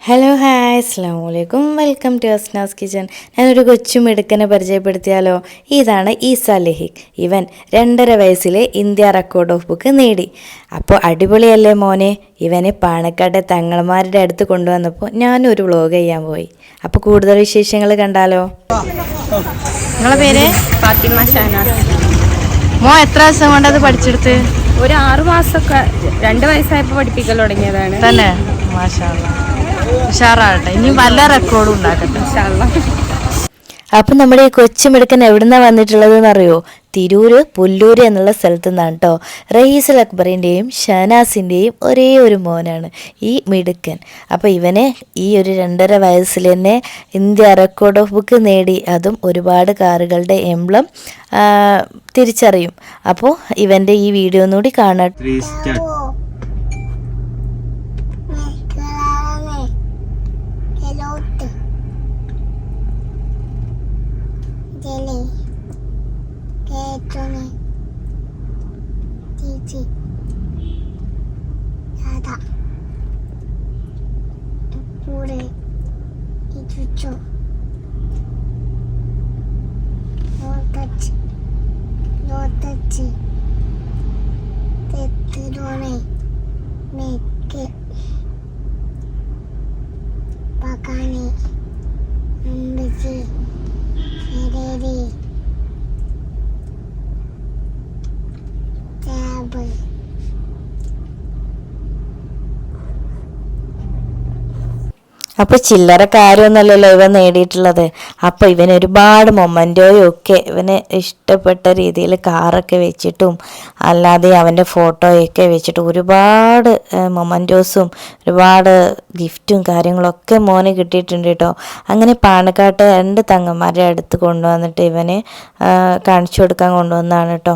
Hello hi അസ്സലാമു അലൈക്കും welcome to Asnas kitchen. ഞാനൊരു കൊച്ചുമിടുക്കനെ പരിചയപ്പെടുത്തിയാലോ. ഇതാണ് ഈസ ലഹിക്. ഇവൻ 2.5 വയസ്സിലെ ഇന്ത്യ റെക്കോർഡ് ഓഫ് ബുക്ക് നേടി. അപ്പോൾ അടിപൊളിയല്ലേ മോനെ. ഇവനെ പാണക്കാട്ടെ തങ്ങൾമാരുടെ അടുത്ത് കൊണ്ടുവന്നപ്പോൾ ഞാനൊരു വ്ളോഗ് ചെയ്യാൻ പോയി. അപ്പോൾ കൂടുതൽ വിശേഷങ്ങൾ കണ്ടാലോ. നിങ്ങളെ പേര്? ഫാത്തിമ ഷഹനാസ്. എത്ര ദിവസം കൊണ്ടത് പഠിച്ചെടുത്ത്? ഒരു 6 മാസമൊക്കെ, 2 വയസ്സായപ്പോൾ പഠിപ്പിക്കൽ തുടങ്ങിയതാണ്. തന്നെ മാഷാ അല്ലാഹ്. ഉഷാറാകട്ടെ, ഇനി വല്ല റെക്കോർഡും ഉണ്ടാക്കട്ടെ ഇൻഷാ അല്ലാഹ്. അപ്പം നമ്മുടെ ഈ കൊച്ചുമിടുക്കൻ എവിടുന്നാണ് വന്നിട്ടുള്ളതെന്ന് അറിയോ? തിരൂര് പുല്ലൂര് എന്നുള്ള സ്ഥലത്തു നിന്നാണ് കേട്ടോ. റയീസുൽ അക്ബറിൻ്റെയും ഷഹനാസിൻ്റെയും ഒരേ ഒരു മോനാണ് ഈ മിടുക്കൻ. അപ്പോൾ ഇവനെ ഈ ഒരു 2.5 വയസ്സിൽ തന്നെ ഇന്ത്യ റെക്കോർഡ് ഓഫ് ബുക്ക് നേടി. അതും ഒരുപാട് കാറുകളുടെ എംബ്ലം തിരിച്ചറിയും. അപ്പോൾ ഇവൻ്റെ ഈ വീഡിയോ ഒന്നുകൂടി കാണാം. അപ്പോൾ ചില്ലറ കാര്യമൊന്നുമല്ലല്ലോ ഇവൻ നേടിയിട്ടുള്ളത്. അപ്പോൾ ഇവൻ ഒരുപാട് മൊമെൻറ്റോയും ഒക്കെ ഇവന് ഇഷ്ടപ്പെട്ട രീതിയിൽ കാറൊക്കെ വെച്ചിട്ടും അല്ലാതെ അവൻ്റെ ഫോട്ടോയൊക്കെ വെച്ചിട്ട് ഒരുപാട് മൊമെൻറ്റോസും ഒരുപാട് ഗിഫ്റ്റും കാര്യങ്ങളൊക്കെ മോന് കിട്ടിയിട്ടുണ്ട് കേട്ടോ. അങ്ങനെ പാണക്കാട്ടെ 2 തങ്ങന്മാരുടെ അടുത്ത് കൊണ്ടുവന്നിട്ട് ഇവന് കാണിച്ചു കൊടുക്കാൻ കൊണ്ടുവന്നതാണ് കേട്ടോ.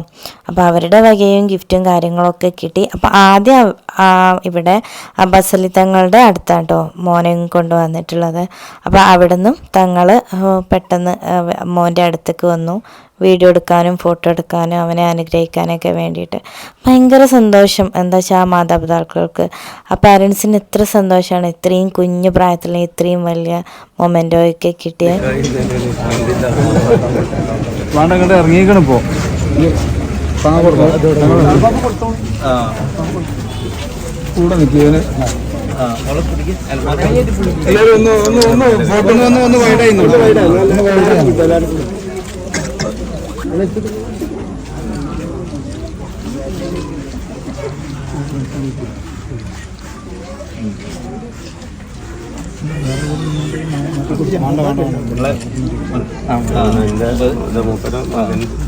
അപ്പോൾ അവരുടെ വകയും ഗിഫ്റ്റും കാര്യങ്ങളൊക്കെ കിട്ടി. അപ്പോൾ ആദ്യം ഇവിടെ അബ്ബാസ് അലി തങ്ങളുടെ അടുത്താണ് കേട്ടോ മോനെ കൊണ്ടുവന്നിട്ടുള്ളത്. അപ്പോൾ അവിടെ നിന്നും തങ്ങൾ പെട്ടെന്ന് മോൻ്റെ അടുത്തേക്ക് വന്നു വീഡിയോ എടുക്കാനും ഫോട്ടോ എടുക്കാനും അവനെ അനുഗ്രഹിക്കാനൊക്കെ വേണ്ടിയിട്ട്. ഭയങ്കര സന്തോഷം. എന്താ വെച്ചാൽ ആ മാതാപിതാക്കൾക്ക്, ആ പാരൻസിന് എത്ര സന്തോഷമാണ് ഇത്രയും കുഞ്ഞു പ്രായത്തിൽ ഇത്രയും വലിയ മൊമെൻറ്റോയൊക്കെ കിട്ടിയ. കൂടെ നിൽക്കുകയാണ്. ഒന്ന് വൈഡായി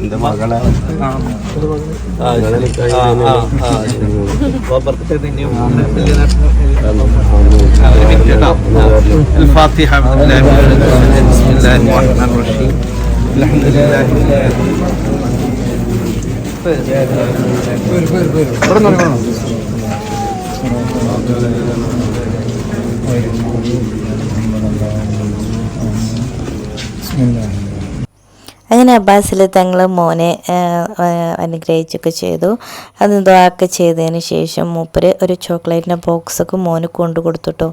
എന്റെ മകളെ الفاتحة. بسم الله الرحمن الرحيم. الحمد لله. അങ്ങനെ അബ്ബാസിൽ തങ്ങൾ മോനെ അനുഗ്രഹിച്ചൊക്കെ ചെയ്തു. അത് ദുആ ചെയ്തതിന് ശേഷം മൂപ്പര് ഒരു ചോക്ലേറ്റിൻ്റെ ബോക്സൊക്കെ മോന് കൊണ്ടു കൊടുത്തിട്ടോ.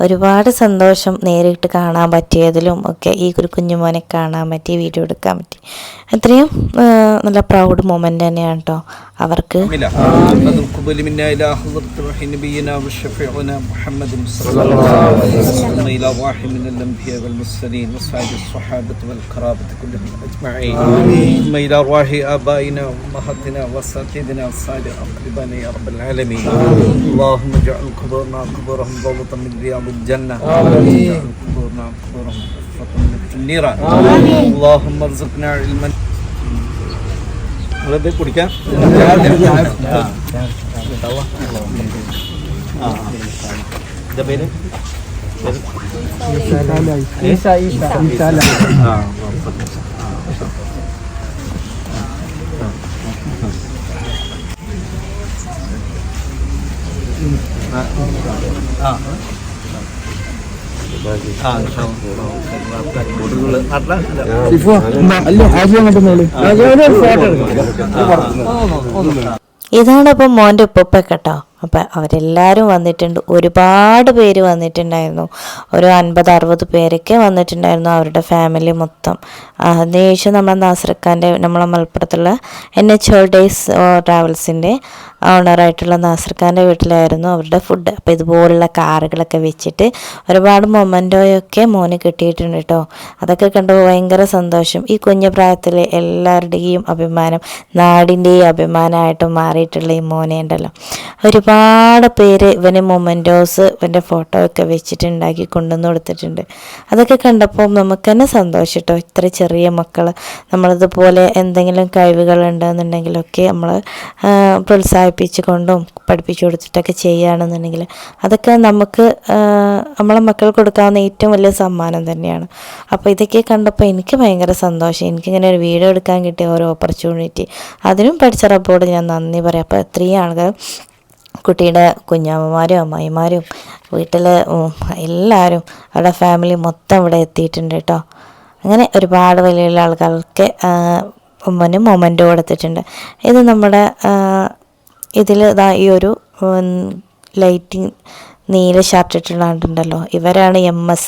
ഒരുപാട് സന്തോഷം നേരിട്ട് കാണാൻ പറ്റിയതിലും ഒക്കെ. ഈ ഒരു കുഞ്ഞുമോനെ കാണാൻ പറ്റി, വീഡിയോ എടുക്കാൻ പറ്റി. അത്രയും നല്ല പ്രൗഡ് മൊമെൻ്റ് തന്നെയാണ് കേട്ടോ അവർക്ക്. الجنة قبورنا قبورهم في النيران. اللهم ارزقنا علما. ولد കുടിക്കാം. ഇതാണ് അപ്പം മോൻ്റെ ഉപ്പ കേട്ടോ. അപ്പം അവരെല്ലാവരും വന്നിട്ടുണ്ട്, ഒരുപാട് പേര് വന്നിട്ടുണ്ടായിരുന്നു, ഒരു 50-60 പേരൊക്കെ വന്നിട്ടുണ്ടായിരുന്നു, അവരുടെ ഫാമിലി മൊത്തം. അതിനുശേഷം നമ്മളെ നാസർക്കാൻ്റെ, നമ്മളെ മലപ്പുറത്തുള്ള NH ഹോളിഡേയ്സ് ട്രാവൽസിൻ്റെ ഓണറായിട്ടുള്ള നാസർക്കാൻ്റെ വീട്ടിലായിരുന്നു അവരുടെ ഫുഡ്. അപ്പോൾ ഇതുപോലുള്ള കാറുകളൊക്കെ വെച്ചിട്ട് ഒരുപാട് മൊമെൻറ്റോയൊക്കെ മോന് കിട്ടിയിട്ടുണ്ട് കേട്ടോ. അതൊക്കെ കണ്ടപ്പോൾ ഭയങ്കര സന്തോഷം. ഈ കുഞ്ഞു പ്രായത്തിൽ എല്ലാവരുടെയും അഭിമാനം, നാടിൻ്റെയും അഭിമാനമായിട്ട് മാറിയിട്ടുള്ള ഈ മോനെ ഉണ്ടല്ലോ. ഒരുപാട് പേര് ഇവന് മൊമെൻറ്റോസ്, ഇവൻ്റെ ഫോട്ടോ ഒക്കെ വെച്ചിട്ട് ഉണ്ടാക്കി കൊണ്ടുവന്ന് കൊടുത്തിട്ടുണ്ട്. അതൊക്കെ കണ്ടപ്പോൾ നമുക്ക് തന്നെ സന്തോഷം കേട്ടോ. ഇത്ര ചെറിയ മക്കൾ നമ്മളിതുപോലെ എന്തെങ്കിലും കഴിവുകളുണ്ടെന്നുണ്ടെങ്കിലൊക്കെ നമ്മൾ പ്രോത്സാഹിപ്പിച്ച് കൊണ്ടും പഠിപ്പിച്ചു കൊടുത്തിട്ടൊക്കെ ചെയ്യുകയാണെന്നുണ്ടെങ്കിൽ അതൊക്കെ നമുക്ക് നമ്മളെ മക്കൾക്ക് കൊടുക്കാവുന്ന ഏറ്റവും വലിയ സമ്മാനം തന്നെയാണ്. അപ്പോൾ ഇതൊക്കെ കണ്ടപ്പോൾ എനിക്ക് ഭയങ്കര സന്തോഷം. എനിക്കിങ്ങനെ ഒരു വീഡിയോ എടുക്കാൻ കിട്ടിയ ഓരോ ഓപ്പർച്യൂണിറ്റി, അതിനും പഠിച്ച റബ്ബോട് ഞാൻ നന്ദി പറയാം. അപ്പോൾ ഇത്രയും ആളുകൾ, കുട്ടിയുടെ കുഞ്ഞമ്മമാരും അമ്മായിമാരും വീട്ടിൽ എല്ലാവരും അവരുടെ ഫാമിലി മൊത്തം ഇവിടെ എത്തിയിട്ടുണ്ട് കേട്ടോ. അങ്ങനെ ഒരുപാട് വലിയ വലിയ ആൾക്കാർക്ക് ഉമ്മനും മൊമെൻ്റ് കൊടുത്തിട്ടുണ്ട്. ഇത് നമ്മുടെ ഇതിൽ ഇതാ ഈ ഒരു ലൈറ്റിങ് നീല ഷർട്ട് ഇട്ടുണ്ടല്ലോ, ഇവരാണ് MS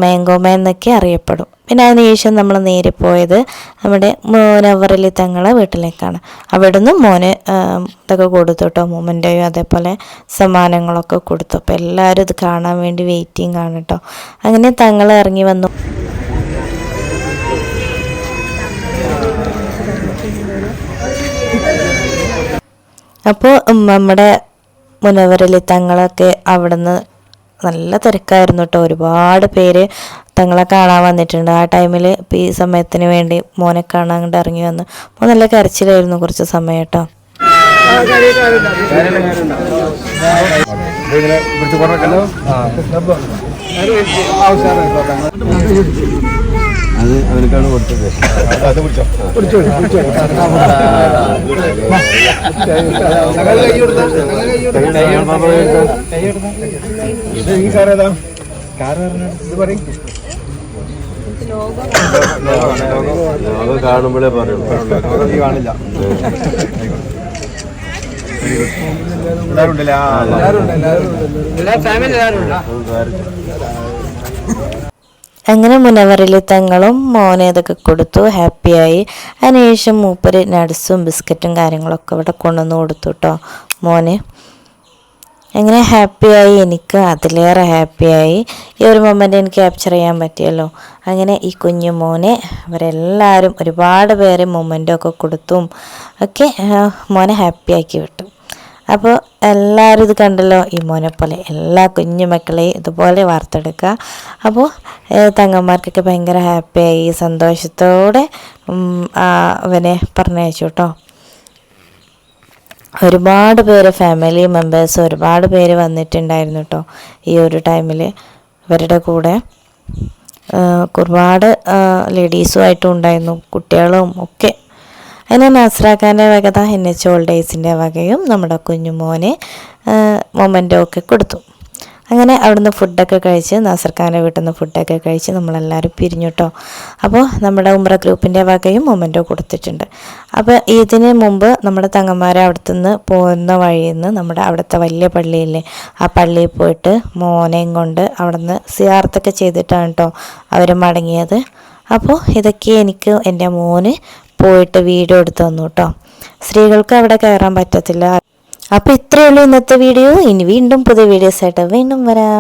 മാംഗോ മാൻ എന്നൊക്കെ അറിയപ്പെടും. പിന്നെ അതിനുശേഷം നമ്മൾ നേരെ പോയത് നമ്മുടെ മുനവ്വറലി തങ്ങളെ വീട്ടിലേക്കാണ്. അവിടുന്ന് മോന് ഇതൊക്കെ കൊടുത്തു കേട്ടോ, മൊമെൻ്റോയും അതേപോലെ സമ്മാനങ്ങളൊക്കെ കൊടുത്തു. അപ്പോൾ എല്ലാവരും ഇത് കാണാൻ വേണ്ടി വെയിറ്റിംഗ് ആണ് കേട്ടോ. അങ്ങനെ തങ്ങൾ ഇറങ്ങി വന്നു. അപ്പോൾ നമ്മുടെ മുനവ്വറലി തങ്ങളൊക്കെ അവിടെ നിന്ന് നല്ല തിരക്കായിരുന്നു കേട്ടോ. ഒരുപാട് പേര് തങ്ങളെ കാണാൻ വന്നിട്ടുണ്ട് ആ ടൈമിൽ. ഇപ്പോൾ ഈ സമയത്തിന് വേണ്ടി മോനെ കാണാൻ കൊണ്ട് ഇറങ്ങി വന്നു. അപ്പോൾ നല്ല കരച്ചിലായിരുന്നു കുറച്ച് സമയം കേട്ടോ. അത് അവനക്കാണ് കൊടുത്തത്. കാണുമ്പോഴേ പറയുള്ളൂ, കാണില്ല. അങ്ങനെ മുനവ്വറലി തങ്ങളും മോനെ ഇതൊക്കെ കൊടുത്തു, ഹാപ്പിയായി. അതിനുശേഷം മൂപ്പര് നട്സും ബിസ്ക്കറ്റും കാര്യങ്ങളൊക്കെ ഇവിടെ കൊണ്ടുവന്ന് കൊടുത്തു കേട്ടോ മോന്. അങ്ങനെ ഹാപ്പിയായി, എനിക്ക് അതിലേറെ ഹാപ്പിയായി. ഈ ഒരു മൊമെൻ്റ് എനിക്ക് ക്യാപ്ചർ ചെയ്യാൻ പറ്റിയല്ലോ. അങ്ങനെ ഈ കുഞ്ഞു മോനെ അവരെല്ലാവരും ഒരുപാട് പേര് മൊമെൻ്റൊക്കെ കൊടുത്തും ഒക്കെ മോനെ ഹാപ്പിയാക്കി വിട്ടു. അപ്പോൾ എല്ലാവരും ഇത് കണ്ടല്ലോ, ഈ മോനെ പോലെ എല്ലാ കുഞ്ഞു മക്കളെയും ഇതുപോലെ വാർത്തെടുക്കുക. അപ്പോൾ തങ്ങന്മാർക്കൊക്കെ ഭയങ്കര ഹാപ്പിയായി, സന്തോഷത്തോടെ അവനെ പറഞ്ഞയച്ചു കേട്ടോ. ഒരുപാട് പേര് ഫാമിലി മെമ്പേഴ്സ് ഒരുപാട് പേര് വന്നിട്ടുണ്ടായിരുന്നു കേട്ടോ ഈ ഒരു ടൈമിൽ. ഇവരുടെ കൂടെ ഒരുപാട് ലേഡീസുമായിട്ടും ഉണ്ടായിരുന്നു, കുട്ടികളും ഒക്കെ. അതിന് നാസറാക്കാൻ്റെ വക NH ഹോളിഡേയ്സിൻ്റെ വകയും നമ്മുടെ കുഞ്ഞുമോനെ മൊമെൻ്റോ ഒക്കെ കൊടുത്തു. അങ്ങനെ അവിടുന്ന് ഫുഡൊക്കെ കഴിച്ച്, നാസർഖാൻ്റെ വീട്ടിൽ നിന്ന് ഫുഡൊക്കെ കഴിച്ച് നമ്മളെല്ലാവരും പിരിഞ്ഞു കേട്ടോ. അപ്പോൾ നമ്മുടെ ഉംറ ഗ്രൂപ്പിൻ്റെ വകയും മൊമെൻ്റോ കൊടുത്തിട്ടുണ്ട്. അപ്പോൾ ഇതിന് മുമ്പ് നമ്മുടെ തങ്ങന്മാരെ അവിടുത്തെ നിന്ന് പോകുന്ന വഴിയിൽ നിന്ന് നമ്മുടെ അവിടുത്തെ വലിയ പള്ളിയില്ലേ, ആ പള്ളിയിൽ പോയിട്ട് മോനെയും കൊണ്ട് അവിടെ നിന്ന് സിയാറത്തൊക്കെ ചെയ്തിട്ടാണ് കേട്ടോ അവർ മടങ്ങിയത്. അപ്പോൾ ഇതൊക്കെ എനിക്ക് എൻ്റെ മോന് പോയിട്ട് വീഡിയോ എടുത്ത് തന്നു കേട്ടോ. സ്ത്രീകൾക്ക് അവിടെ കയറാൻ പറ്റത്തില്ല. അപ്പോൾ ഇത്രയേ ഉള്ളൂ ഇന്നത്തെ വീഡിയോ. ഇനി വീണ്ടും പുതിയ വീഡിയോസായിട്ട് വീണ്ടും വരാം.